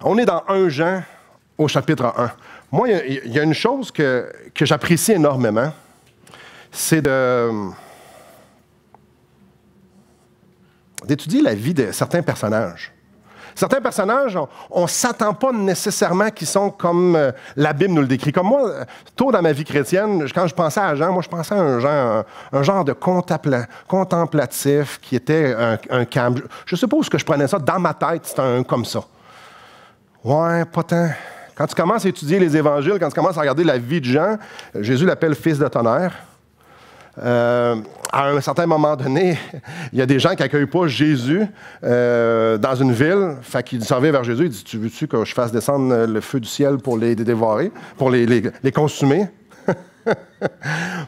On est dans 1 Jean au chapitre 1. Moi, il y a une chose que j'apprécie énormément, c'est d'étudier la vie de certains personnages. Certains personnages, on ne s'attend pas nécessairement qu'ils sont comme la Bible nous le décrit. Comme moi, tôt dans ma vie chrétienne, quand je pensais à Jean, moi je pensais à un genre de contemplatif qui était un calme. Je ne sais pas où est-ce que je prenais ça. Dans ma tête, c'était un comme ça. Ouais, pas tant. Quand tu commences à étudier les évangiles, quand tu commences à regarder la vie de Jean, Jésus l'appelle fils de tonnerre. À un certain moment donné, il y a des gens qui n'accueillent pas Jésus dans une ville. Fait qu'ils s'en vont vers Jésus. Il dit, tu veux-tu que je fasse descendre le feu du ciel pour les dévorer, pour les consumer?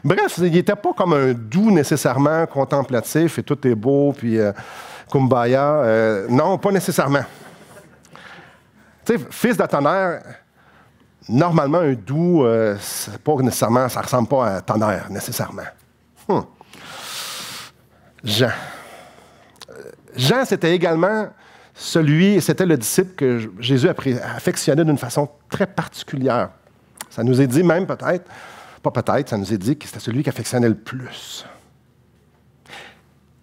Bref, il n'était pas comme un doux nécessairement contemplatif et tout est beau, puis kumbaya. Non, pas nécessairement. Tu sais, fils de tonnerre, normalement, un doux, c'est pas nécessairement, ça ne ressemble pas à tonnerre, nécessairement. Jean. Jean, c'était également c'était le disciple que Jésus affectionnait d'une façon très particulière. Ça nous est dit même peut-être, pas peut-être, ça nous est dit que c'était celui qui affectionnait le plus.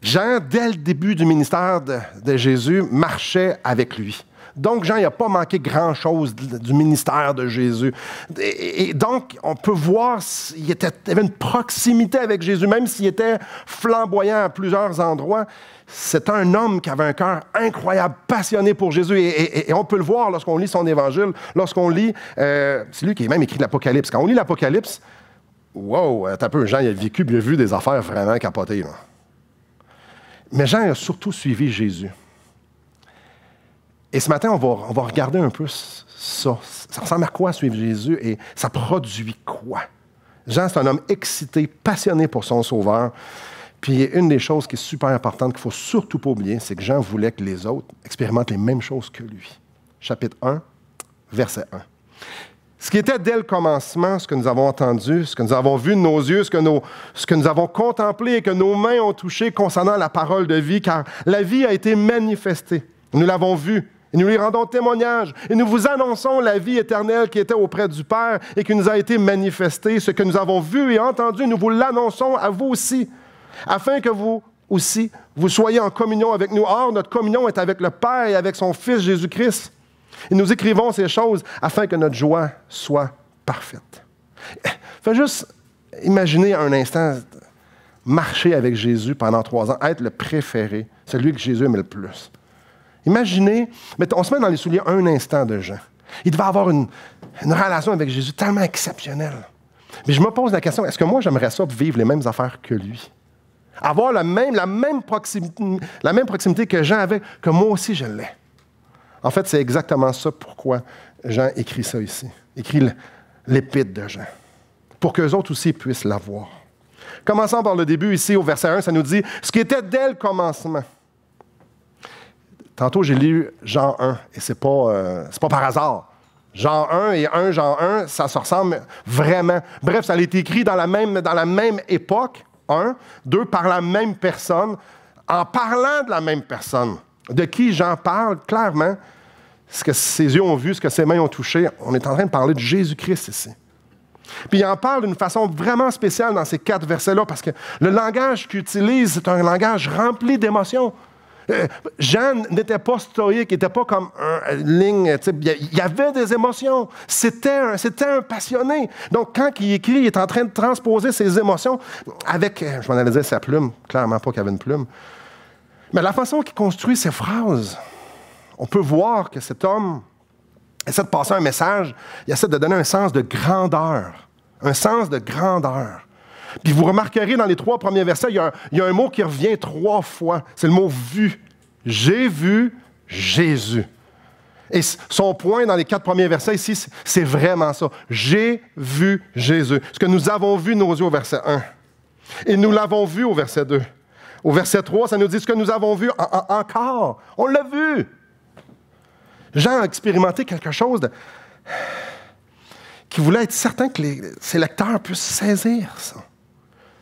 Jean, dès le début du ministère de Jésus, marchait avec lui. Donc, Jean, il n'a pas manqué grand-chose du ministère de Jésus. Et donc, on peut voir qu'il y avait une proximité avec Jésus, même s'il était flamboyant à plusieurs endroits. C'est un homme qui avait un cœur incroyable, passionné pour Jésus. Et on peut le voir lorsqu'on lit son évangile, lorsqu'on lit... c'est lui qui a même écrit l'Apocalypse. Quand on lit l'Apocalypse, wow, t'as un peu, Jean, il a vécu, il a vu des affaires vraiment capotées, là. Mais Jean a surtout suivi Jésus. Et ce matin, on va regarder un peu ça. Ça ressemble à quoi suivre Jésus et ça produit quoi? Jean, c'est un homme excité, passionné pour son Sauveur. Puis une des choses qui est super importante, qu'il ne faut surtout pas oublier, c'est que Jean voulait que les autres expérimentent les mêmes choses que lui. Chapitre 1, verset 1. Ce qui était dès le commencement, ce que nous avons entendu, ce que nous avons vu de nos yeux, ce que nous avons contemplé et que nos mains ont touché concernant la parole de vie, car la vie a été manifestée. Nous l'avons vue. Et nous lui rendons témoignage. Et nous vous annonçons la vie éternelle qui était auprès du Père et qui nous a été manifestée. Ce que nous avons vu et entendu, nous vous l'annonçons à vous aussi, afin que vous aussi, vous soyez en communion avec nous. Or, notre communion est avec le Père et avec son Fils Jésus-Christ. Et nous écrivons ces choses afin que notre joie soit parfaite. Fais juste imaginer un instant marcher avec Jésus pendant 3 ans, être le préféré, celui que Jésus aimait le plus. Imaginez, on se met dans les souliers un instant de Jean. Il devait avoir une relation avec Jésus tellement exceptionnelle. Mais je me pose la question, est-ce que moi, j'aimerais ça vivre les mêmes affaires que lui? Avoir la même proximité que Jean avait, que moi aussi je l'ai. En fait, c'est exactement ça pourquoi Jean écrit ça ici. Écrit l'épître de Jean. Pour qu'eux autres aussi puissent l'avoir. Commençons par le début ici, au verset 1, ça nous dit « Ce qui était dès le commencement ». Tantôt, j'ai lu Jean 1, et c'est pas par hasard. Jean 1 et 1 Jean 1, ça se ressemble vraiment. Bref, ça a été écrit dans la même époque, 1, 2, par la même personne, en parlant de la même personne. De qui Jean parle, clairement, ce que ses yeux ont vu, ce que ses mains ont touché. On est en train de parler de Jésus-Christ ici. Puis il en parle d'une façon vraiment spéciale dans ces 4 versets-là, parce que le langage qu'il utilise, c'est un langage rempli d'émotions. Jean n'était pas stoïque, il n'était pas comme une ligne, il y avait des émotions. C'était un passionné. Donc, quand il écrit, il est en train de transposer ses émotions avec, je m'en allais dire sa plume, clairement pas qu'il avait une plume, mais la façon qu'il construit ses phrases, on peut voir que cet homme essaie de passer un message, il essaie de donner un sens de grandeur. Un sens de grandeur. Puis vous remarquerez dans les 3 premiers versets, il y a un mot qui revient 3 fois. C'est le mot « vu ». J'ai vu Jésus. Et son point dans les 4 premiers versets ici, c'est vraiment ça. J'ai vu Jésus. Ce que nous avons vu nos yeux au verset 1. Et nous l'avons vu au verset 2. Au verset 3, ça nous dit ce que nous avons vu encore. On l'a vu. Jean a expérimenté quelque chose qui voulait être certain que ses lecteurs puissent saisir ça.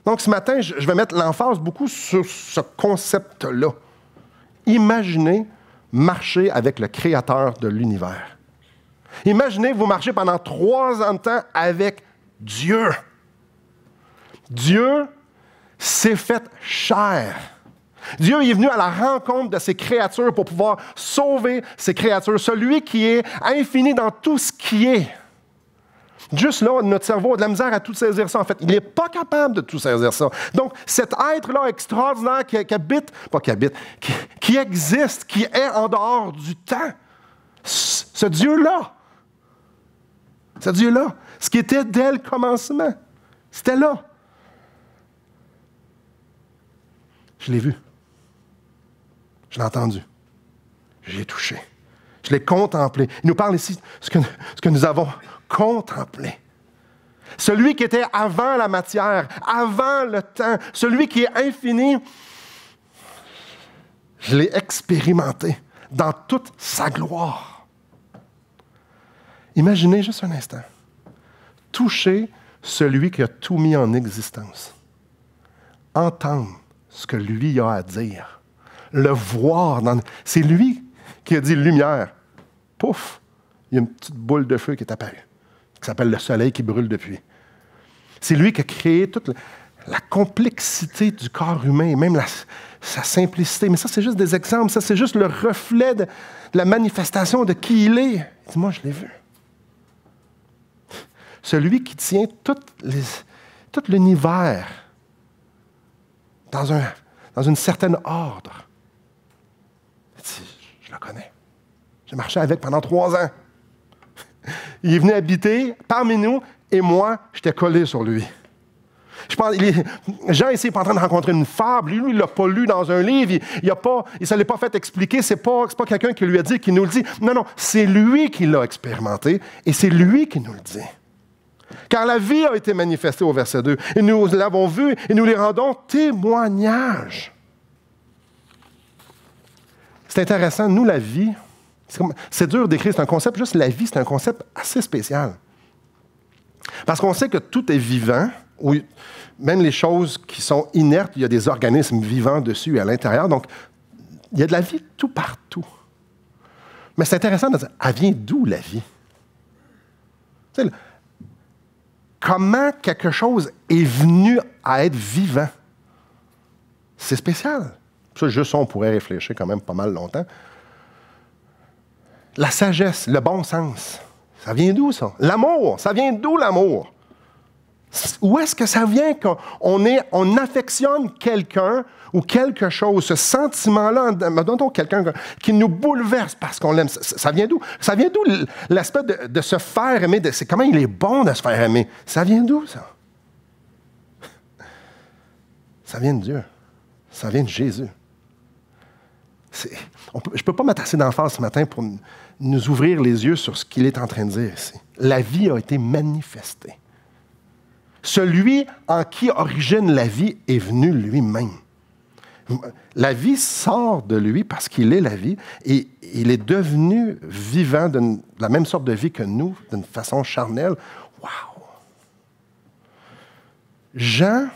Donc, ce matin, je vais mettre l'emphase beaucoup sur ce concept-là. Imaginez marcher avec le Créateur de l'univers. Imaginez, vous marchez pendant 3 ans de temps avec Dieu. Dieu s'est fait chair. Dieu est venu à la rencontre de ses créatures pour pouvoir sauver ses créatures. Celui qui est infini dans tout ce qui est. Juste là, notre cerveau a de la misère à tout saisir ça. En fait, il n'est pas capable de tout saisir ça. Donc, cet être-là extraordinaire qui existe, qui est en dehors du temps, ce Dieu-là, ce qui était dès le commencement, c'était là. Je l'ai vu. Je l'ai entendu. Je l'ai touché. Je l'ai contemplé. Il nous parle ici de ce que nous avons contemplé. Celui qui était avant la matière, avant le temps, celui qui est infini, je l'ai expérimenté dans toute sa gloire. Imaginez juste un instant. Toucher celui qui a tout mis en existence. Entendre ce que lui a à dire. Le voir. C'est lui qui a dit lumière. Pouf! Il y a une petite boule de feu qui est apparue, qui s'appelle le soleil qui brûle depuis. C'est lui qui a créé toute la complexité du corps humain et même sa simplicité. Mais ça, c'est juste des exemples. Ça, c'est juste le reflet de la manifestation de qui il est. Il dit, moi, je l'ai vu. Celui qui tient tout l'univers dans une certaine ordre. Je le connais. J'ai marché avec pendant 3 ans. Il est venu habiter parmi nous et moi, j'étais collé sur lui. Je pense, Jean ici n'est pas en train de rencontrer une fable. Lui, il ne l'a pas lu dans un livre. Il ne se l'est pas fait expliquer. Ce n'est pas quelqu'un qui lui a dit, qui nous le dit. Non, c'est lui qui l'a expérimenté et c'est lui qui nous le dit. Car la vie a été manifestée au verset 2. Et nous l'avons vue et nous les rendons témoignage. C'est intéressant. Nous, la vie, c'est dur d'écrire, c'est un concept. Juste la vie, c'est un concept assez spécial. Parce qu'on sait que tout est vivant. Oui, même les choses qui sont inertes, il y a des organismes vivants dessus et à l'intérieur. Donc, il y a de la vie tout partout. Mais c'est intéressant de dire, elle vient d'où la vie? Tu sais, comment quelque chose est venu à être vivant? C'est spécial. Ça, juste ça, on pourrait réfléchir quand même pas mal longtemps. La sagesse, le bon sens, ça vient d'où ça? L'amour, ça vient d'où l'amour? Où est-ce que ça vient qu'on affectionne quelqu'un ou quelque chose, ce sentiment-là, mettons quelqu'un qui nous bouleverse parce qu'on l'aime, ça vient d'où? Ça vient d'où l'aspect de se faire aimer, c'est comment il est bon de se faire aimer? Ça vient d'où, ça? Ça vient de Dieu. Ça vient de Jésus. Je ne peux pas m'attasser d'emphase ce matin pour nous ouvrir les yeux sur ce qu'il est en train de dire ici. La vie a été manifestée. Celui en qui origine la vie est venu lui-même. La vie sort de lui parce qu'il est la vie et il est devenu vivant de la même sorte de vie que nous, d'une façon charnelle. Wow! Jean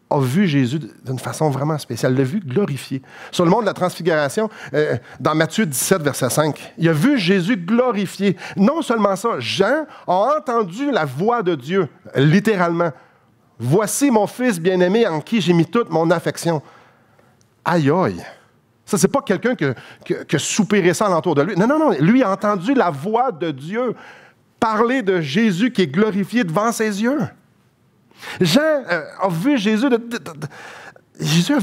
a vu Jésus d'une façon vraiment spéciale, l'a vu glorifié. Sur le mont de la Transfiguration, dans Matthieu 17, verset 5, il a vu Jésus glorifié. Non seulement ça, Jean a entendu la voix de Dieu, littéralement. « Voici mon fils bien-aimé en qui j'ai mis toute mon affection. » Aïe, aïe! Ça, c'est pas quelqu'un que soupirait ça alentour de lui. Non, lui a entendu la voix de Dieu parler de Jésus qui est glorifié devant ses yeux. Jean a vu Jésus, Jésus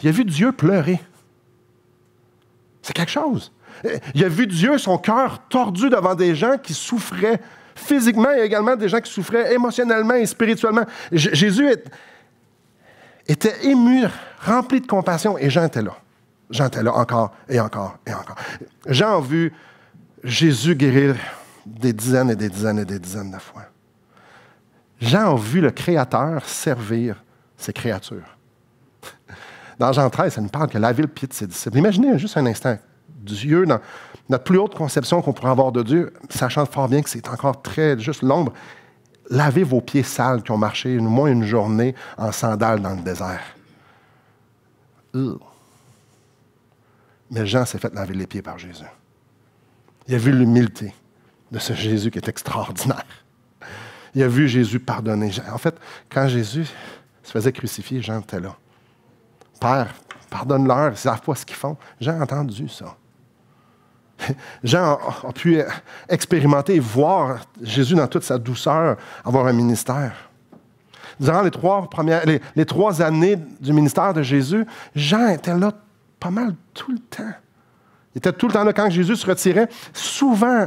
il a vu Dieu pleurer. C'est quelque chose. Il a vu Dieu, son cœur tordu devant des gens qui souffraient physiquement et également des gens qui souffraient émotionnellement et spirituellement. Jésus était ému, rempli de compassion et Jean était là. Jean était là encore et encore et encore. Jean a vu Jésus guérir des dizaines et des dizaines et des dizaines de fois. Jean a vu le Créateur servir ses créatures. Dans Jean 13, ça nous parle que laver le pied de ses disciples. Imaginez juste un instant, Dieu, dans notre plus haute conception qu'on pourrait avoir de Dieu, sachant fort bien que c'est encore très juste l'ombre, lavez vos pieds sales qui ont marché au moins une journée en sandales dans le désert. Mais Jean s'est fait laver les pieds par Jésus. Il a vu l'humilité. de ce Jésus qui est extraordinaire. Il a vu Jésus pardonner. En fait, quand Jésus se faisait crucifier, Jean était là. Père, pardonne-leur, ils ne savent pas ce qu'ils font. Jean a entendu ça. Jean a pu expérimenter et voir Jésus dans toute sa douceur, avoir un ministère. Durant les 3 années du ministère de Jésus, Jean était là pas mal tout le temps. Il était tout le temps là. Quand Jésus se retirait, souvent,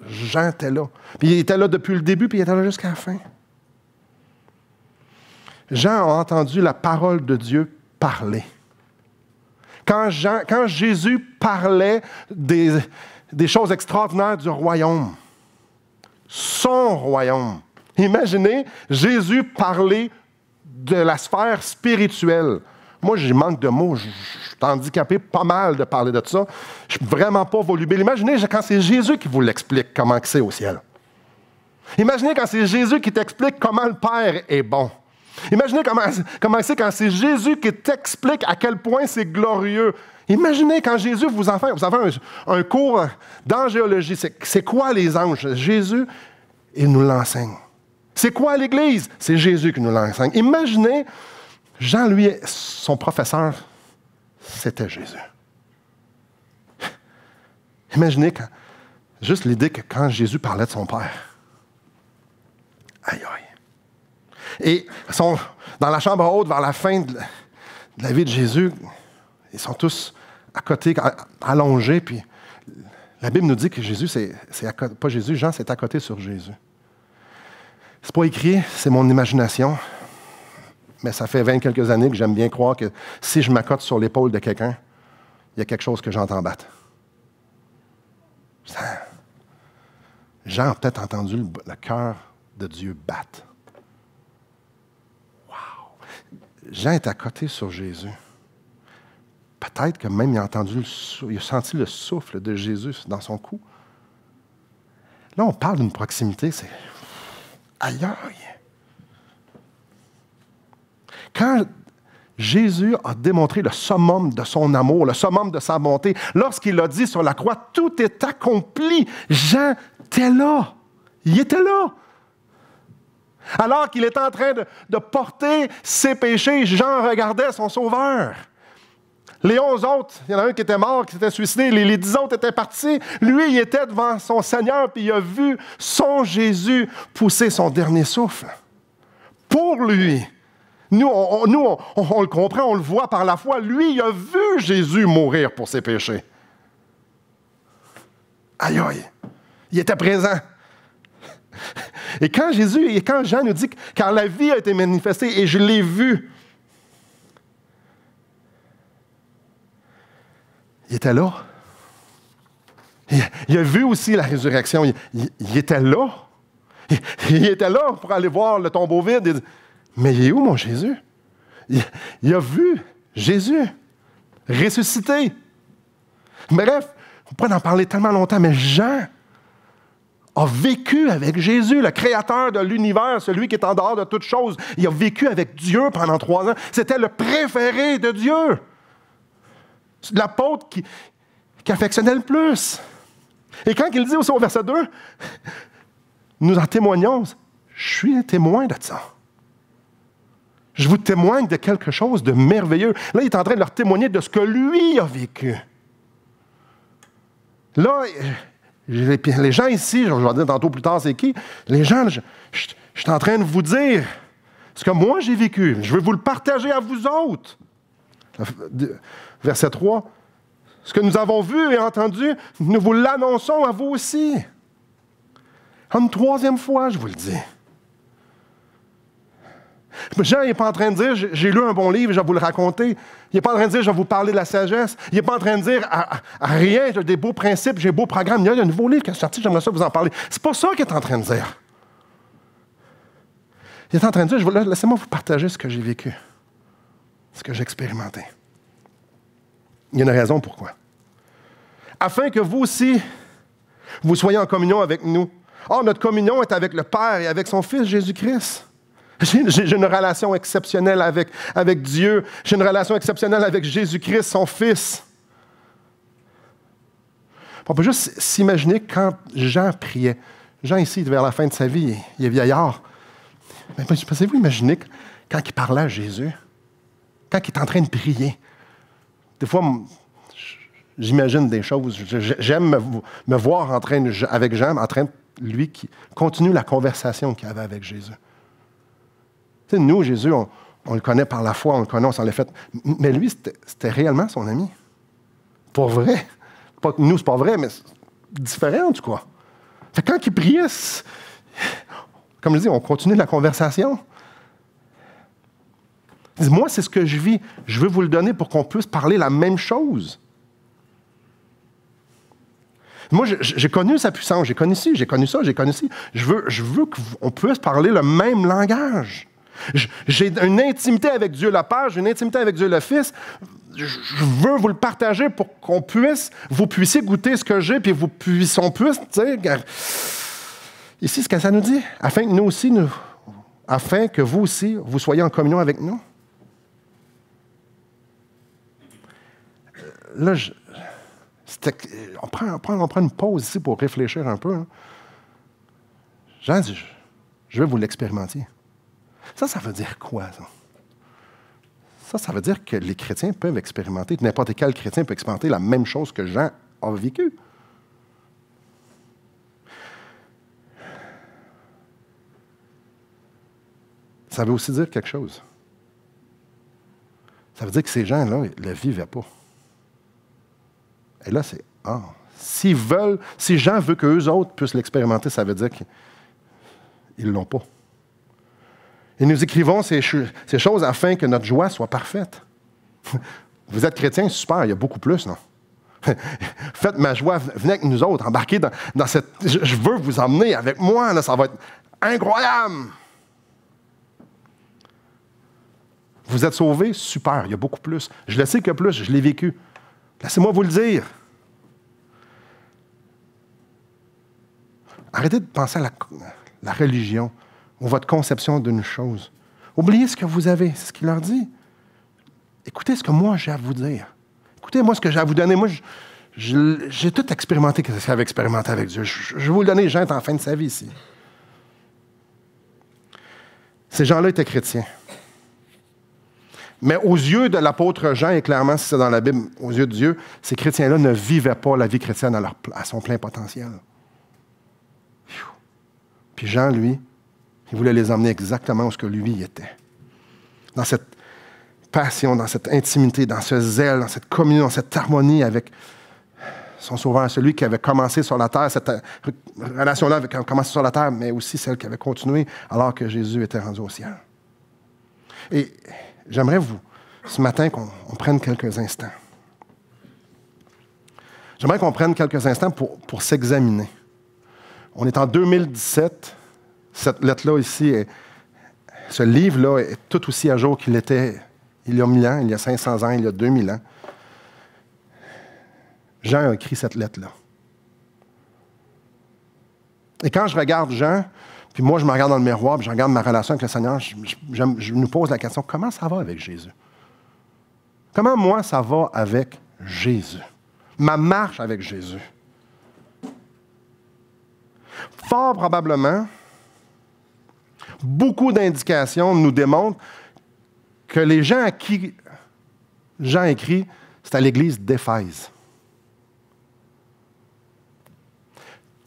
Jean était là. Puis il était là depuis le début, puis il était là jusqu'à la fin. Jean a entendu la parole de Dieu parler. Quand Jésus parlait des choses extraordinaires du royaume, son royaume. Imaginez Jésus parler de la sphère spirituelle. Moi, j'ai manque de mots. Je suis handicapé pas mal de parler de ça. Je ne suis vraiment pas volubile. Imaginez quand c'est Jésus qui vous l'explique, comment c'est au ciel. Imaginez quand c'est Jésus qui t'explique comment le Père est bon. Imaginez comment c'est quand c'est Jésus qui t'explique à quel point c'est glorieux. Imaginez quand Jésus vous en fait un cours d'angéologie. C'est quoi les anges? Jésus, il nous l'enseigne. C'est quoi l'Église? C'est Jésus qui nous l'enseigne. Imaginez, Jean, lui, son professeur, c'était Jésus. Imaginez juste l'idée que quand Jésus parlait de son Père, aïe aïe. Et dans la chambre haute, vers la fin de la vie de Jésus, ils sont tous à côté, allongés, puis la Bible nous dit que Jésus, pas Jésus, Jean, c'est à côté sur Jésus. C'est pas écrit, c'est mon imagination, mais ça fait 20 quelques années que j'aime bien croire que si je m'accote sur l'épaule de quelqu'un, il y a quelque chose que j'entends battre. Jean a peut-être entendu le cœur de Dieu battre. Jean est à côté sur Jésus. Peut-être que même il a senti le souffle de Jésus dans son cou. Là, on parle d'une proximité, c'est aïe aïe. Quand Jésus a démontré le summum de son amour, le summum de sa bonté, lorsqu'il a dit sur la croix, tout est accompli, Jean était là. Il était là. Alors qu'il était en train de porter ses péchés, Jean regardait son Sauveur. Les 11 autres, il y en a un qui était mort, qui s'était suicidé, les 10 autres étaient partis. Lui, il était devant son Seigneur, puis il a vu son Jésus pousser son dernier souffle. Pour lui. Nous, on le comprend, on le voit par la foi. Lui, il a vu Jésus mourir pour ses péchés. Aïe, aïe. Il était présent. Et quand Jean nous dit « car la vie a été manifestée et je l'ai vue », il était là. Il a vu aussi la résurrection. Il était là. Il était là pour aller voir le tombeau vide. Mais il est où, mon Jésus? Il a vu Jésus ressuscité. Bref, on pourrait en parler tellement longtemps, mais Jean a vécu avec Jésus, le créateur de l'univers, celui qui est en dehors de toute chose. Il a vécu avec Dieu pendant 3 ans. C'était le préféré de Dieu. L'apôtre qui affectionnait le plus. Et quand il dit aussi au verset 2, nous en témoignons, je suis un témoin de ça. Je vous témoigne de quelque chose de merveilleux. Là, il est en train de leur témoigner de ce que lui a vécu. Là, les gens ici, je vais dire tantôt plus tard c'est qui, les gens, je suis en train de vous dire ce que moi j'ai vécu. Je veux vous le partager à vous autres. Verset 3, ce que nous avons vu et entendu, nous vous l'annonçons à vous aussi. Une 3e fois, je vous le dis. Jean n'est pas en train de dire, j'ai lu un bon livre, je vais vous le raconter. Il n'est pas en train de dire, je vais vous parler de la sagesse. Il n'est pas en train de dire, à rien, j'ai des beaux principes, j'ai un beau programme. Il y a un nouveau livre qui est sorti, j'aimerais ça vous en parler. C'est pas ça qu'il est en train de dire. Il est en train de dire, laissez-moi vous partager ce que j'ai vécu, ce que j'ai expérimenté. Il y a une raison pourquoi. Afin que vous aussi, vous soyez en communion avec nous. Or, notre communion est avec le Père et avec son Fils Jésus-Christ. J'ai une relation exceptionnelle avec Dieu. J'ai une relation exceptionnelle avec Jésus-Christ, son Fils. On peut juste s'imaginer quand Jean priait. Jean, ici, vers la fin de sa vie, il est vieillard. Mais pensez-vous imaginer quand il parlait à Jésus? Quand il est en train de prier? Des fois, j'imagine des choses. J'aime me voir avec Jean, en train de, lui, qui continue la conversation qu'il avait avec Jésus. Tu sais, nous, Jésus, on le connaît par la foi, on le connaît, on s'en l'a fait. Mais lui, c'était réellement son ami. Pour vrai. Pas que nous, c'est pas vrai, mais c'est différent, en tout cas. Fait que quand il priait, comme je dis, on continue la conversation. Il dit, moi, c'est ce que je vis. Je veux vous le donner pour qu'on puisse parler la même chose. Moi, j'ai connu sa puissance. J'ai connu ci, j'ai connu ça, j'ai connu ci. Je veux qu'on puisse parler le même langage. J'ai une intimité avec Dieu le Père, j'ai une intimité avec Dieu le Fils. Je veux vous le partager pour vous puissiez goûter ce que j'ai, puis on puisse, tu sais. Ici, ce que ça nous dit, afin que vous aussi, vous soyez en communion avec nous. Là, on prend une pause ici pour réfléchir un peu. Hein. Jean dit, je veux vous l'expérimenter. Ça veut dire quoi, ça? Ça veut dire que les chrétiens peuvent expérimenter, n'importe quel chrétien peut expérimenter la même chose que Jean a vécu. Ça veut aussi dire quelque chose. Ça veut dire que ces gens-là ne le vivaient pas. Et là, c'est si Jean veut qu'eux autres puissent l'expérimenter, ça veut dire qu'ils ne l'ont pas. Et nous écrivons ces choses afin que notre joie soit parfaite. Vous êtes chrétiens, super, il y a beaucoup plus, non? Faites ma joie, venez avec nous autres, embarquez dans cette... Je veux vous emmener avec moi, là, ça va être incroyable! Vous êtes sauvés, super, il y a beaucoup plus. Je le sais qu'il y a plus, je l'ai vécu. Laissez-moi vous le dire. Arrêtez de penser à la religion ou votre conception d'une chose. Oubliez ce que vous avez, c'est ce qu'il leur dit. Écoutez ce que moi j'ai à vous dire. Écoutez-moi ce que j'ai à vous donner. Moi, j'ai tout expérimenté ce qu'il avait expérimenté avec Dieu. Je vais vous le donner, Jean est en fin de sa vie ici. Ces gens-là étaient chrétiens. Mais aux yeux de l'apôtre Jean, et clairement, si c'est dans la Bible, aux yeux de Dieu, ces chrétiens-là ne vivaient pas la vie chrétienne à son plein potentiel. Puis Jean, lui, il voulait les emmener exactement où ce que lui était. Dans cette passion, dans cette intimité, dans ce zèle, dans cette communion, dans cette harmonie avec son Sauveur, celui qui avait commencé sur la terre, cette relation-là avait commencé sur la terre, mais aussi celle qui avait continué alors que Jésus était rendu au ciel. Et j'aimerais ce matin, qu'on prenne quelques instants. J'aimerais qu'on prenne quelques instants pour s'examiner. On est en 2017. Cette lettre-là ici, ce livre-là est tout aussi à jour qu'il était il y a 1000 ans, il y a 500 ans, il y a 2000 ans. Jean a écrit cette lettre-là. Et quand je regarde Jean, puis moi je me regarde dans le miroir, puis je regarde ma relation avec le Seigneur, je nous pose la question, comment ça va avec Jésus? Comment moi ça va avec Jésus? Ma marche avec Jésus? Fort probablement, beaucoup d'indications nous démontrent que les gens à qui Jean écrit, c'est à l'église d'Éphèse.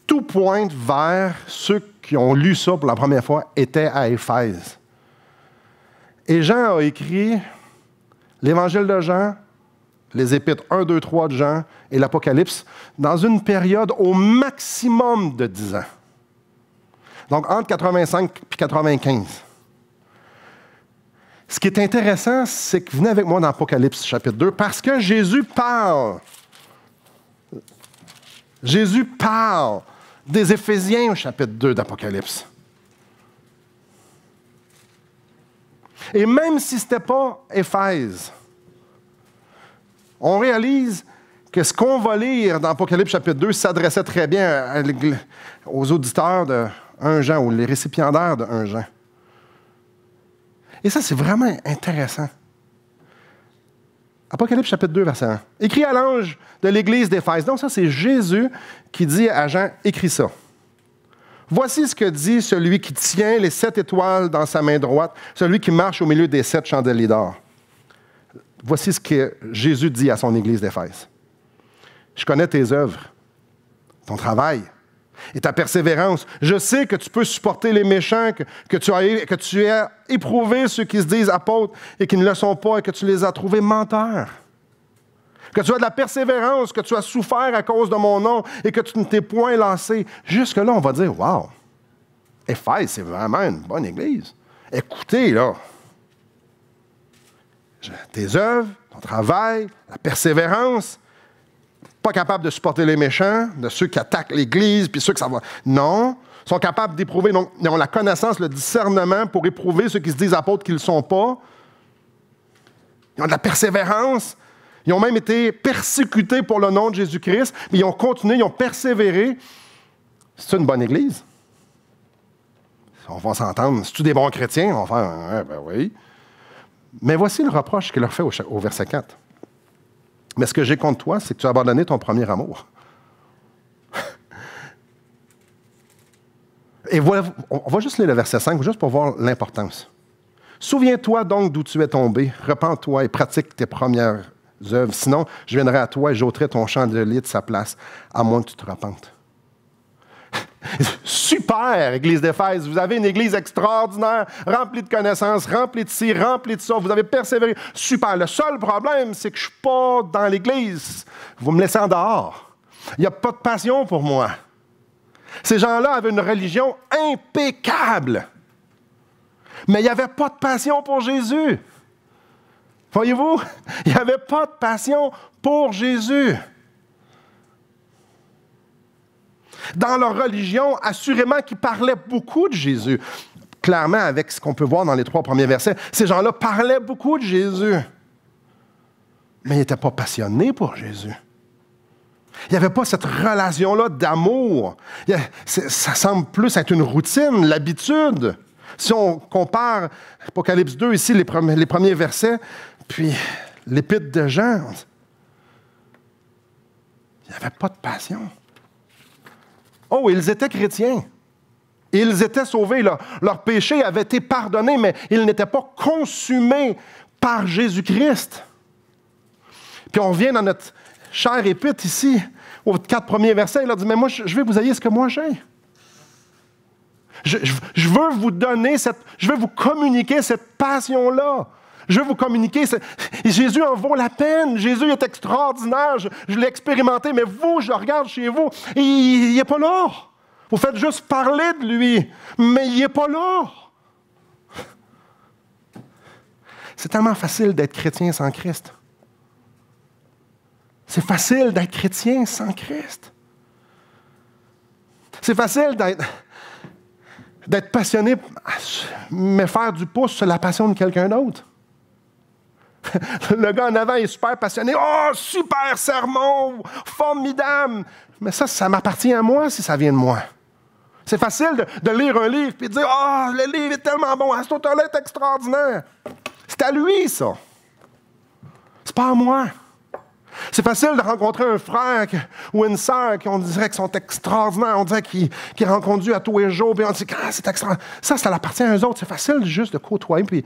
Tout pointe vers ceux qui ont lu ça pour la première fois, étaient à Éphèse. Et Jean a écrit l'Évangile de Jean, les Épîtres 1, 2, 3 de Jean et l'Apocalypse dans une période au maximum de 10 ans. Donc, entre 85 et 95. Ce qui est intéressant, c'est que venez avec moi dans Apocalypse, chapitre 2, parce que Jésus parle. Jésus parle des Éphésiens au chapitre 2 d'Apocalypse. Et même si ce n'était pas Éphèse, on réalise que ce qu'on va lire dans Apocalypse chapitre 2 s'adressait très bien aux auditeurs de 1 Jean, ou les récipiendaires de 1 Jean. Et ça, c'est vraiment intéressant. Apocalypse chapitre 2, verset 1. Écrit à l'ange de l'église d'Éphèse. Donc ça, c'est Jésus qui dit à Jean, écris ça. Voici ce que dit celui qui tient les 7 étoiles dans sa main droite, celui qui marche au milieu des 7 chandeliers d'or. Voici ce que Jésus dit à son église d'Éphèse. Je connais tes œuvres, ton travail et ta persévérance. Je sais que tu peux supporter les méchants, que tu as éprouvé ceux qui se disent apôtres et qui ne le sont pas et que tu les as trouvés menteurs. Que tu as de la persévérance, que tu as souffert à cause de mon nom et que tu ne t'es point lassé. Jusque-là, on va dire, wow, Éphèse, c'est vraiment une bonne église. Écoutez, là, tes œuvres, ton travail, la persévérance, pas capable de supporter les méchants, de ceux qui attaquent l'Église, puis ceux que ça va... Non, ils sont capables d'éprouver, donc ils ont la connaissance, le discernement pour éprouver ceux qui se disent apôtres qui ne le sont pas. Ils ont de la persévérance. Ils ont même été persécutés pour le nom de Jésus-Christ, mais ils ont continué, ils ont persévéré. C'est une bonne Église? On va s'entendre. C'est-tu des bons chrétiens? On va faire, ben oui. Mais voici le reproche qu'il leur fait au verset 4. Mais ce que j'ai contre toi, c'est que tu as abandonné ton premier amour. Et voilà, on va juste lire le verset 5, juste pour voir l'importance. Souviens-toi donc d'où tu es tombé, repens-toi et pratique tes premières œuvres. Sinon, je viendrai à toi et j'ôterai ton chandelier de sa place, à moins que tu te repentes. Super, Église d'Éphèse. Vous avez une Église extraordinaire, remplie de connaissances, remplie de ci, remplie de ça. Vous avez persévéré. Super. Le seul problème, c'est que je ne suis pas dans l'Église. Vous me laissez en dehors. Il n'y a pas de passion pour moi. Ces gens-là avaient une religion impeccable. Mais il n'y avait pas de passion pour Jésus. Voyez-vous? Il n'y avait pas de passion pour Jésus. Dans leur religion, assurément qu'ils parlaient beaucoup de Jésus. Clairement, avec ce qu'on peut voir dans les 3 premiers versets, ces gens-là parlaient beaucoup de Jésus. Mais ils n'étaient pas passionnés pour Jésus. Il n'y avait pas cette relation-là d'amour. Ça semble plus être une routine, l'habitude. Si on compare Apocalypse 2, ici, les premiers versets, puis l'épître de Jean, il n'y avait pas de passion. Oh, ils étaient chrétiens. Ils étaient sauvés. Leur péché avait été pardonné, mais ils n'étaient pas consumés par Jésus-Christ. Puis on revient dans notre chère épître ici, aux 4 premiers versets. Il leur dit, mais moi, je vais vous ayez ce que moi j'ai. Je veux vous donner je veux vous communiquer cette passion-là. Je veux vous communiquer. Jésus en vaut la peine. Jésus est extraordinaire. Je l'ai expérimenté, mais vous, je le regarde chez vous, et il n'est pas là. Vous faites juste parler de lui, mais il n'est pas là. C'est tellement facile d'être chrétien sans Christ. C'est facile d'être chrétien sans Christ. C'est facile d'être passionné, mais faire du pouce sur la passion de quelqu'un d'autre. Le gars en avant est super passionné. Oh, super sermon, formidable. Mais ça m'appartient à moi si ça vient de moi. C'est facile de lire un livre et de dire, oh, le livre est tellement bon, cet auteur-là est extraordinaire. C'est à lui, ça. C'est pas à moi. C'est facile de rencontrer un frère ou une sœur qu'on dirait qu'ils sont extraordinaires. On dirait qu'ils rencontrent Dieu à tous les jours. Puis on dit, ah, c'est extraordinaire. Ça appartient à eux autres. C'est facile juste de côtoyer. Puis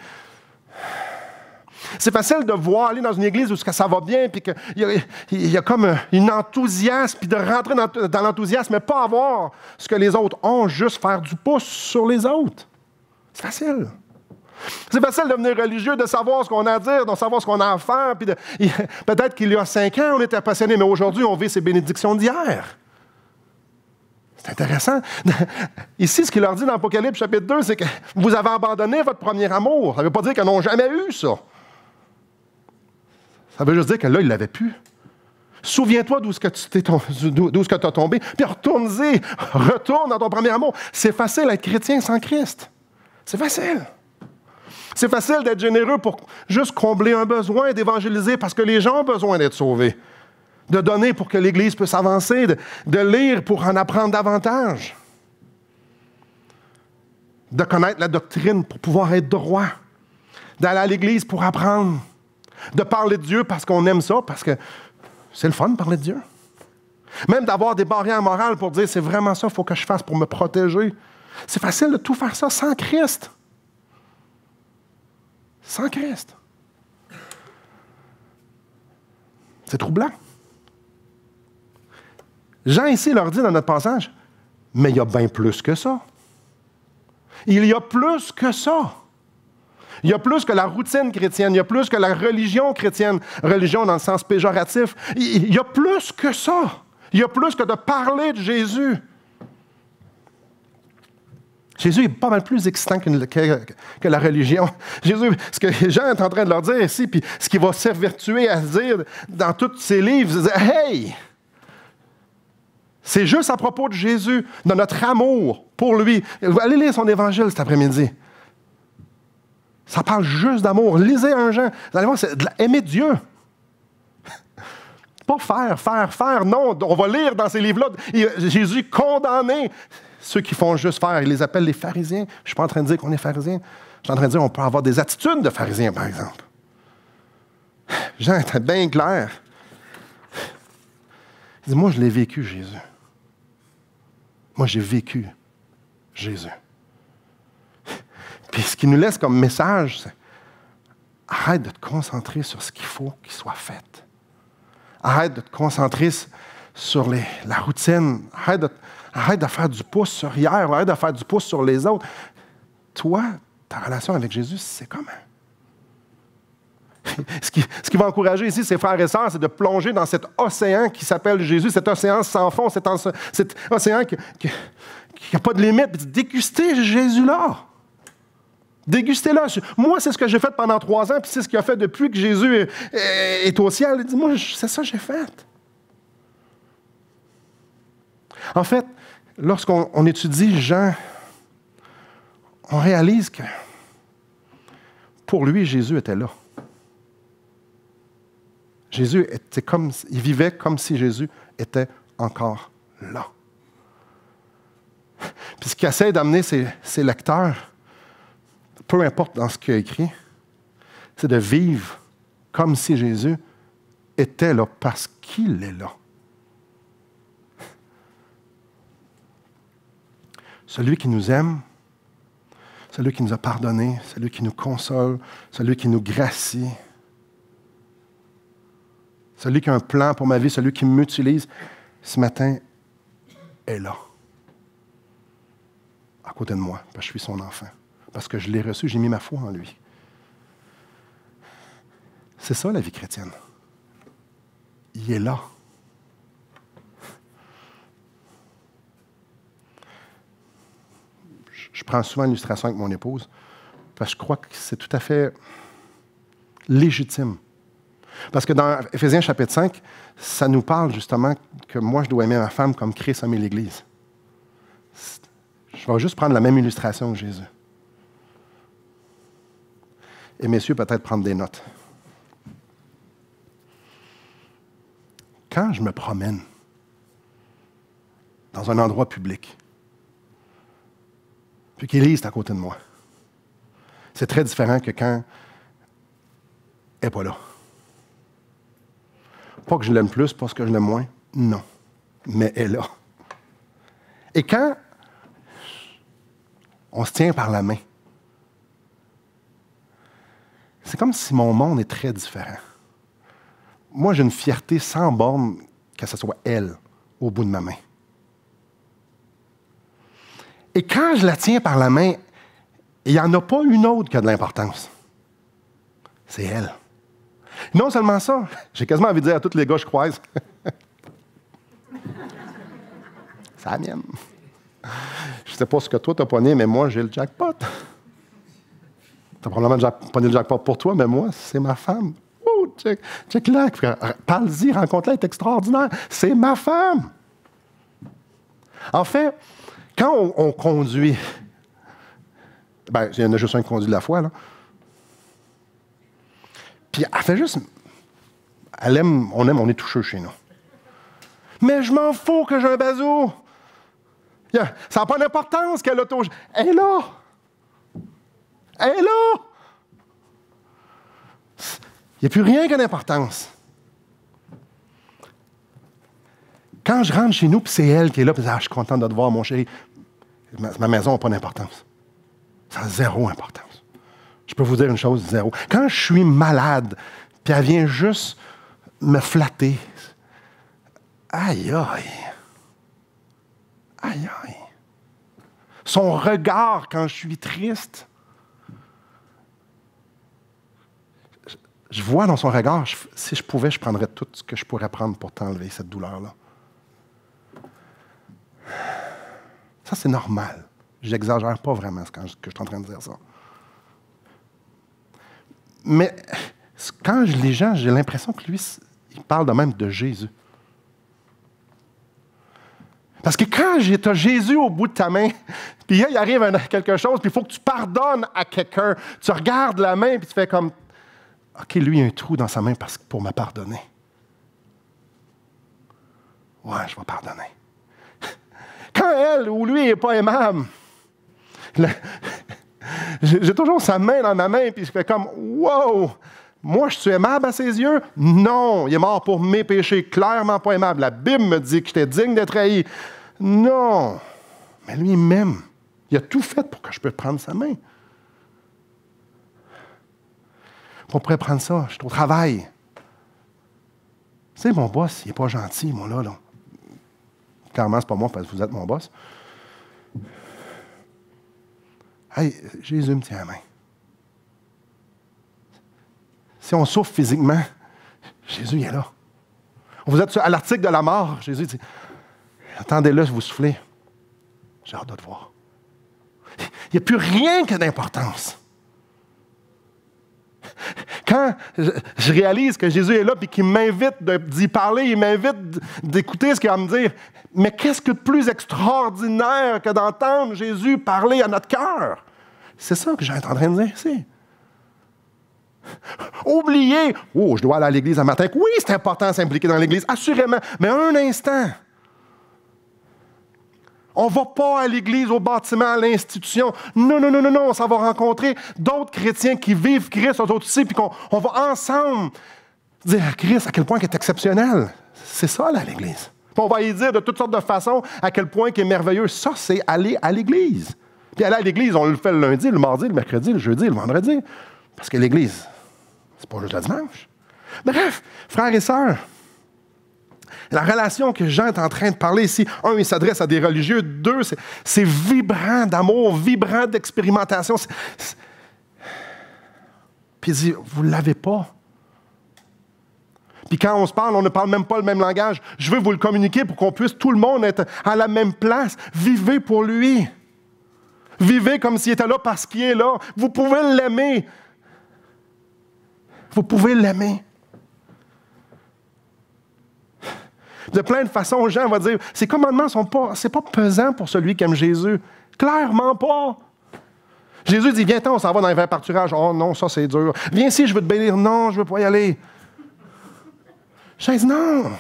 c'est facile de voir aller dans une église où ça va bien, puis qu'il y a comme un enthousiasme, puis de rentrer dans l'enthousiasme, mais pas avoir ce que les autres ont, juste faire du pouce sur les autres. C'est facile. C'est facile de devenir religieux, de savoir ce qu'on a à dire, de savoir ce qu'on a à faire. Puis peut-être qu'il y a 5 ans, on était passionnés, mais aujourd'hui, on vit ces bénédictions d'hier. C'est intéressant. Ici, ce qu'il leur dit dans Apocalypse chapitre 2, c'est que vous avez abandonné votre premier amour. Ça ne veut pas dire qu'ils n'ont jamais eu ça. Ça veut juste dire que là, ils ne l'avaient plus. Souviens-toi d'où est-ce que tu as tombé, puis retourne dans ton premier amour. C'est facile d'être chrétien sans Christ. C'est facile. C'est facile d'être généreux pour juste combler un besoin, d'évangéliser parce que les gens ont besoin d'être sauvés. De donner pour que l'Église puisse avancer, de lire pour en apprendre davantage. De connaître la doctrine pour pouvoir être droit. D'aller à l'Église pour apprendre. de parler de Dieu parce qu'on aime ça, parce que c'est le fun de parler de Dieu. Même d'avoir des barrières morales pour dire, c'est vraiment ça qu'il faut que je fasse pour me protéger. C'est facile de tout faire ça sans Christ. Sans Christ. C'est troublant. Jean ici leur dit dans notre passage, mais il y a bien plus que ça. Il y a plus que ça. Il y a plus que la routine chrétienne, il y a plus que la religion chrétienne, religion dans le sens péjoratif. Il y a plus que ça. Il y a plus que de parler de Jésus. Jésus est pas mal plus excitant que la religion. Jésus, ce que Jean est en train de leur dire ici, puis ce qu'il va s'évertuer à dire dans tous ses livres, c'est dire, hey! C'est juste à propos de Jésus, de notre amour pour lui. Allez lire son évangile cet après-midi. Ça parle juste d'amour. Lisez un Jean. Vous allez voir, c'est aimer Dieu. Pas faire. Non, on va lire dans ces livres-là. Jésus condamnait ceux qui font juste faire. Il les appelle les pharisiens. Je ne suis pas en train de dire qu'on est pharisiens. Je suis en train de dire qu'on peut avoir des attitudes de pharisiens, par exemple. Jean était bien clair. Il dit, moi, je l'ai vécu, Jésus. Moi, j'ai vécu Jésus. Puis ce qu'il nous laisse comme message, c'est arrête de te concentrer sur ce qu'il faut qu'il soit fait. Arrête de te concentrer sur la routine. Arrête de faire du pouce sur hier. Arrête de faire du pouce sur les autres. Toi, ta relation avec Jésus, c'est comment? Ce qui va encourager ici ses frères et sœurs, c'est de plonger dans cet océan qui s'appelle Jésus, cet océan sans fond, cet océan qui n'a pas de limite, puis de déguster Jésus-là. Dégustez-le. Moi, c'est ce que j'ai fait pendant 3 ans, puis c'est ce qu'il a fait depuis que Jésus est au ciel. Il dit, moi, c'est ça que j'ai fait. En fait, lorsqu'on étudie Jean, on réalise que pour lui, Jésus était là. Jésus était il vivait comme si Jésus était encore là. Puis ce qu'il essaie d'amener ses lecteurs, peu importe dans ce qu'il a écrit, c'est de vivre comme si Jésus était là parce qu'il est là. Celui qui nous aime, celui qui nous a pardonné, celui qui nous console, celui qui nous gracie, celui qui a un plan pour ma vie, celui qui m'utilise, ce matin, est là, à côté de moi, parce que je suis son enfant. Parce que je l'ai reçu, j'ai mis ma foi en lui. C'est ça la vie chrétienne. Il est là. Je prends souvent l'illustration avec mon épouse, parce que je crois que c'est tout à fait légitime. Parce que dans Éphésiens chapitre 5, ça nous parle justement que moi, je dois aimer ma femme comme Christ a aimé l'Église. Je vais juste prendre la même illustration que Jésus. Et messieurs, peut-être prendre des notes. Quand je me promène dans un endroit public, puis qu'Élise est à côté de moi, c'est très différent que quand elle n'est pas là. Pas que je l'aime plus, pas que je l'aime moins, non. Mais elle est là. Et quand on se tient par la main, c'est comme si mon monde est très différent. Moi, j'ai une fierté sans borne que ce soit elle au bout de ma main. Et quand je la tiens par la main, il n'y en a pas une autre qui a de l'importance. C'est elle. Non seulement ça, j'ai quasiment envie de dire à tous les gars que je croise, c'est la mienne. Je ne sais pas ce que toi t'as pogné, mais moi, j'ai le jackpot. Tu as probablement pogné le jackpot pour toi, mais moi, c'est ma femme. Oh, check là, parle-y, rencontre-la, elle est extraordinaire. C'est ma femme. En fait, quand on conduit, il y en a juste un qui conduit de la foi, là. Puis elle fait juste, on est toucheux chez nous. Mais je m'en fous que j'ai un bazou. Ça n'a pas d'importance qu'elle a touché. Elle est là. Elle est là. Il n'y a plus rien qui a d'importance. Quand je rentre chez nous, puis c'est elle qui est là, puis je suis content de te voir, mon chéri, ma maison n'a pas d'importance. Ça a zéro importance. Je peux vous dire une chose, zéro. Quand je suis malade, puis elle vient juste me flatter, aïe, aïe. Aïe, aïe. Son regard quand je suis triste, je vois dans son regard, si je pouvais, je prendrais tout ce que je pourrais prendre pour t'enlever cette douleur-là. Ça, c'est normal. Je n'exagère pas vraiment que je suis en train de dire ça. Mais quand je lis Jean, j'ai l'impression que lui, il parle de même de Jésus. Parce que quand tu as Jésus au bout de ta main, puis là, il arrive quelque chose, puis il faut que tu pardonnes à quelqu'un, tu regardes la main, puis tu fais comme, OK, lui, il y a un trou dans sa main pour me pardonner. Ouais, je vais pardonner. Quand elle ou lui n'est pas aimable, j'ai toujours sa main dans ma main, puis je fais comme, wow! Moi, je suis aimable à ses yeux? Non, il est mort pour mes péchés, clairement pas aimable. La Bible me dit que j'étais digne d'être haï. Non, mais lui, il m'aime. Il a tout fait pour que je puisse prendre sa main. On pourrait prendre ça, je suis au travail. Tu sais, mon boss, il n'est pas gentil, moi, là. Clairement, ce n'est pas moi, parce que vous êtes mon boss. Hey, Jésus me tient la main. Si on souffre physiquement, Jésus il est là. Vous êtes à l'article de la mort, Jésus dit, attendez-le, vous soufflez. J'ai hâte de te voir. Il n'y a plus rien que d'importance. Quand je réalise que Jésus est là et qu'il m'invite d'y parler, il m'invite d'écouter ce qu'il a à me dire, mais qu'est-ce que de plus extraordinaire que d'entendre Jésus parler à notre cœur? C'est ça que j'ai en train de dire ici. Oubliez, oh, je dois aller à l'église un matin. Oui, c'est important de s'impliquer dans l'église, assurément, mais un instant. On ne va pas à l'église, au bâtiment, à l'institution. Non, non, non, non, non. On s'en va rencontrer d'autres chrétiens qui vivent Christ, eux autres aussi, puis qu'on va ensemble dire à Christ à quel point il est exceptionnel. C'est ça, là, l'église. Puis on va y dire de toutes sortes de façons à quel point il est merveilleux. Ça, c'est aller à l'église. Puis aller à l'église, on le fait le lundi, le mardi, le mercredi, le jeudi, le vendredi. Parce que l'église, c'est pas juste le dimanche. Bref, frères et sœurs, la relation que Jean est en train de parler ici, un, il s'adresse à des religieux. Deux, c'est vibrant d'amour, vibrant d'expérimentation. Puis il dit, vous ne l'avez pas. Puis quand on se parle, on ne parle même pas le même langage. Je veux vous le communiquer pour qu'on puisse tout le monde être à la même place. Vivez pour lui. Vivez comme s'il était là parce qu'il est là. Vous pouvez l'aimer. Vous pouvez l'aimer. De plein de façons, Jean va dire, ces commandements c'est pas pesant pour celui qui aime Jésus. Clairement pas. Jésus dit, viens-t'en, on s'en va dans les verts pâturages. Oh non, ça c'est dur. Viens ici, je veux te bénir. Non, je veux pas y aller. Jean dit, non.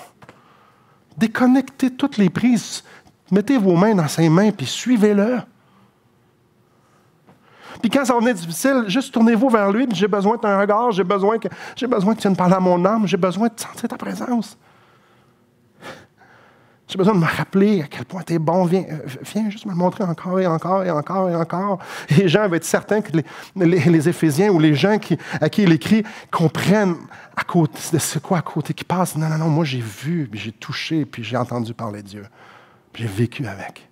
Déconnectez toutes les prises. Mettez vos mains dans ses mains, puis suivez-le. Puis quand ça va venir difficile, juste tournez-vous vers lui, puis j'ai besoin d'un regard, j'ai besoin que tu viennes parler à mon âme, j'ai besoin de sentir ta présence. J'ai besoin de me rappeler à quel point tu es bon. Viens juste me le montrer encore et encore et encore et encore. Et Jean va être certain que les Éphésiens ou les gens à qui il écrit comprennent à côté, c'est quoi à côté qui passe. Non, non, non, moi j'ai vu, puis j'ai touché, puis j'ai entendu parler de Dieu. Puis j'ai vécu avec.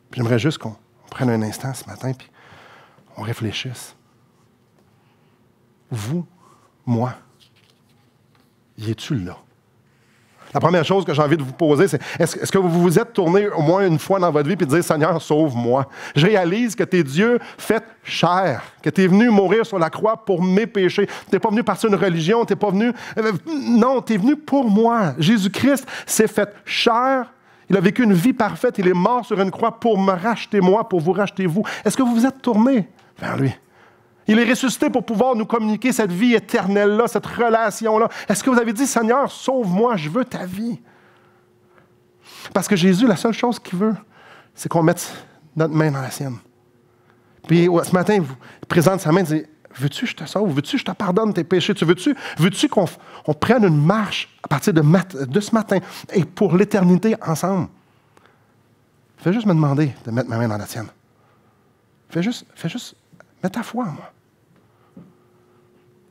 Puis j'aimerais juste qu'on prenne un instant ce matin, puis on réfléchisse. Vous, moi, y es-tu là? La première chose que j'ai envie de vous poser, c'est est-ce que vous vous êtes tourné au moins une fois dans votre vie et dire, Seigneur, sauve-moi. Je réalise que tu es Dieu fait chair, que tu es venu mourir sur la croix pour mes péchés. Tu n'es pas venu par une religion, tu n'es pas venu... non, tu es venu pour moi. Jésus-Christ s'est fait chair. Il a vécu une vie parfaite. Il est mort sur une croix pour me racheter moi, pour vous racheter vous. Est-ce que vous vous êtes tourné vers lui? Il est ressuscité pour pouvoir nous communiquer cette vie éternelle-là, cette relation-là. Est-ce que vous avez dit, Seigneur, sauve-moi, je veux ta vie? Parce que Jésus, la seule chose qu'il veut, c'est qu'on mette notre main dans la sienne. Puis ce matin, il présente sa main et dit, veux-tu que je te sauve? Veux-tu que je te pardonne tes péchés? Veux-tu qu'on prenne une marche à partir de ce matin et pour l'éternité ensemble? Fais juste me demander de mettre ma main dans la tienne. Fais juste, mets ta foi en moi.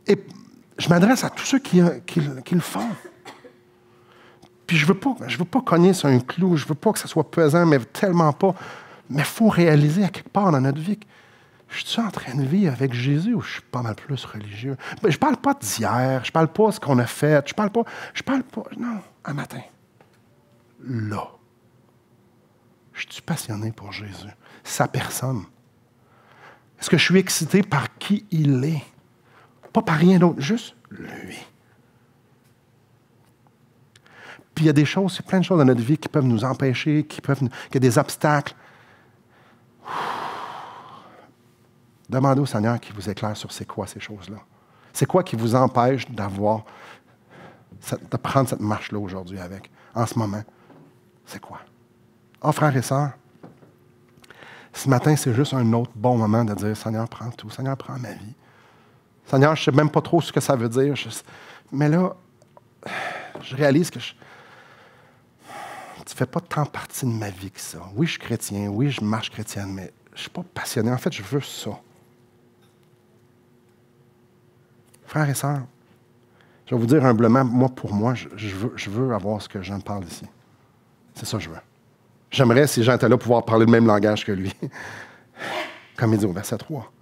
Et je m'adresse à tous ceux qui le font. Puis je veux pas cogner sur un clou, je veux pas que ça soit pesant, mais tellement pas. Mais il faut réaliser à quelque part dans notre vie que je suis en train de vivre avec Jésus ou je suis pas mal plus religieux. Je parle pas d'hier, je parle pas de ce qu'on a fait, je parle pas, non, un matin. Là. Je suis passionné pour Jésus, sa personne. Est-ce que je suis excité par qui il est? Pas par rien d'autre, juste lui. Puis il y a des choses, il y a plein de choses dans notre vie qui peuvent nous empêcher, qu'il y a des obstacles. Demandez au Seigneur qu'il vous éclaire sur c'est quoi ces choses-là. C'est quoi qui vous empêche de prendre cette marche-là aujourd'hui en ce moment? C'est quoi? Oh, frères et sœurs, ce matin, c'est juste un autre bon moment de dire, Seigneur, prends tout. Seigneur, prends ma vie. Seigneur, je ne sais même pas trop ce que ça veut dire. Mais là, je réalise que tu ne fais pas tant partie de ma vie que ça. Oui, je suis chrétien. Oui, je marche chrétienne, mais je ne suis pas passionné. En fait, je veux ça. Frères et sœurs, je vais vous dire humblement, pour moi, je veux avoir ce que Jean parle ici. C'est ça que je veux. J'aimerais, si Jean était là, pouvoir parler le même langage que lui. Comme il dit au verset 3.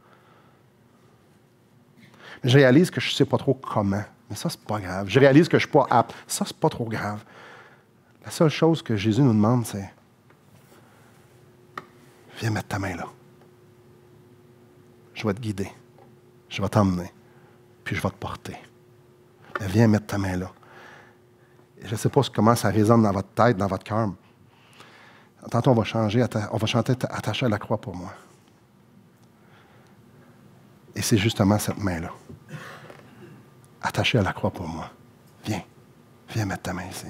Mais je réalise que je ne sais pas trop comment. Mais ça, c'est pas grave. Je réalise que je ne suis pas apte. Ça, c'est pas trop grave. La seule chose que Jésus nous demande, c'est viens mettre ta main là. Je vais te guider. Je vais t'emmener. Puis je vais te porter. Mais viens mettre ta main là. Et je ne sais pas comment ça résonne dans votre tête, dans votre cœur. Tantôt, on va chanter attaché à la croix pour moi. Et c'est justement cette main-là. Attachée à la croix pour moi. Viens mettre ta main ici.